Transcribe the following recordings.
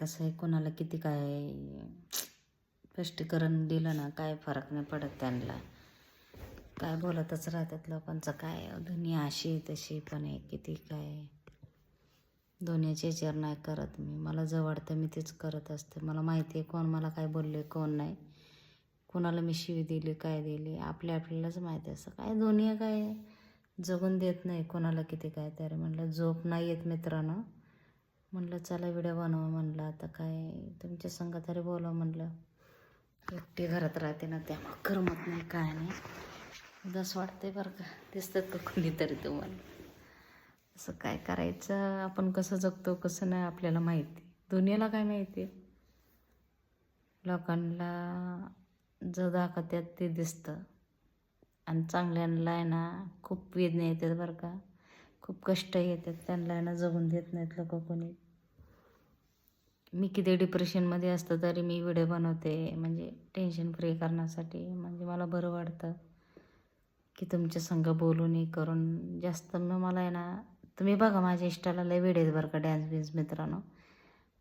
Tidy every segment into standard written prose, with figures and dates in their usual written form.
कसं आहे, कोणाला किती काय स्पष्टीकरण दिलं ना काय फरक नाही पडत त्यांना. काय बोलतच राहतात लोकांचं. काय दुनिया अशी तशी पण आहे, किती काय. दुनियाचे विचार नाही करत मी. मला जे वाटतं मी तेच करत असते. मला माहिती आहे कोण मला काय बोलले कोण नाही, कोणाला मी शिवी दिली काय दिली आपल्यालाच माहिती असतं. काय दुनिया काय जगून देत नाही कोणाला किती काय. तरी म्हणलं झोप नाही येत मित्रांनो, म्हणलं चला व्हिडिओ बनवा. म्हणलं आता काय तुमच्या संग तरी बोलावं. म्हणलं एकटी घरात राहते ना त्यामुळं करमत नाही काय नाही. उदास वाटते बरं का. दिसतात का कोणीतरी तुम्हाला? असं काय करायचं, आपण कसं जगतो कसं नाही आपल्याला माहिती. दुनियाला काय माहिती. लोकांना जो दाखवतात ते दिसतं आणि चांगल्यांना आहे ना खूप वेदना येतात बरं का, खूप कष्ट येतात. त्यांना आहे ना जगून देत नाहीत लोक कोणी. मी किती डिप्रेशनमध्ये असतं तरी मी व्हिडिओ बनवते, म्हणजे टेन्शन फ्री करण्यासाठी. म्हणजे मला बरं वाटतं की तुमच्या संग बोलून हे करून. जास्त मग मला आहे ना, तुम्ही बघा माझ्या इंस्टाला लय व्हिडिओ आहेत बरं का डॅन्स बिन्स मित्रांनो.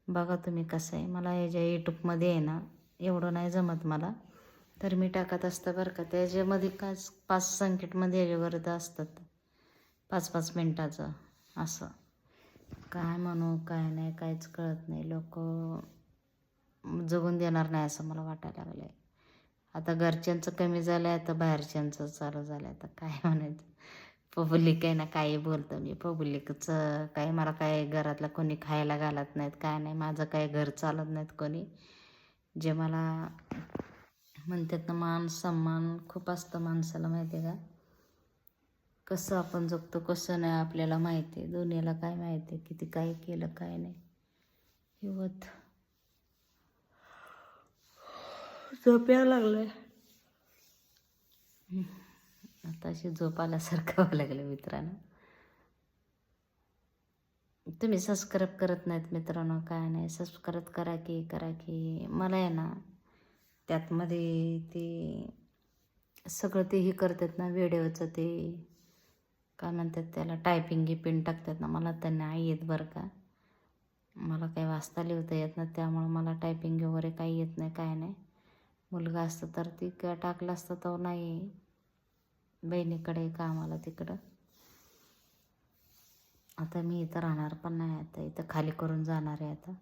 बघा तुम्ही कसं आहे. मला याच्या यूट्यूबमध्ये आहे ना एवढं नाही जमत मला, तर मी टाकत असतं बरं का. त्याच्यामध्ये काय 5 संकेतमध्ये याच्यावर असतात 5-5 मिनटाचं. असं काय म्हणू काय नाही काहीच कळत नाही. लोक जगून देणार नाही असं मला वाटायला लागलं आहे. आता घरच्यांचं कमी झालं आहे, आता बाहेरच्यांचं चालू झालं आहे. आता काय म्हणायचं, पब्लिक आहे ना काही बोलतं. मी पब्लिकचं काय, मला काय घरातलं कोणी खायला घालत नाहीत काय नाही. माझं काय घर चालत नाहीत कोणी. जे मला म्हणतात ना मान सन्मान खूप असतं माणसाला, माहिती आहे का. कसं आपण जगतो कसं नाही आपल्याला माहिती आहे. दुनियाला काय माहिती आहे किती काय केलं काय नाही. हिवत झोप यायला लागलं. आता अशी झोप आल्यासारखं व्हायला लागलं मित्रांनो. तुम्ही सबस्क्राईब करत नाहीत मित्रांनो, काय नाही. सबस्क्राईब करा की करा की. मला आहे ना त्यातमध्ये ते सगळं ते हे करतात ना व्हिडिओचं, ते काय म्हणतात त्याला, टायपिंग गिपिंग टाकतात ना, मला त्यांना नाही येत बरं का. मला काही वाचता लिहिता येत नाही, त्यामुळं मला टायपिंग वगैरे काही येत नाही काय नाही. मुलगा असतं तर ती टाकलं असतं तर नाही. बहिणीकडे कामाला तिकडं. आता मी इथं राहणार पण नाही. आता इथं खाली करून जाणार आहे. आता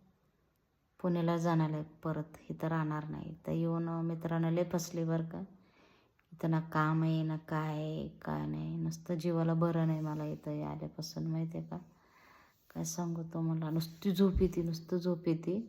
पुण्याला जाणार आहे परत, इथं राहणार नाही. इथं येऊन मित्रांनो लय फसले बरं का. इथं ना काम आहे ना काय काय नाही. नुसतं जीवाला बरं नाही मला इथं आल्यापासून, माहिती आहे का. काय सांगू तो, मला नुसती झोप येते नुसतं झोप येते.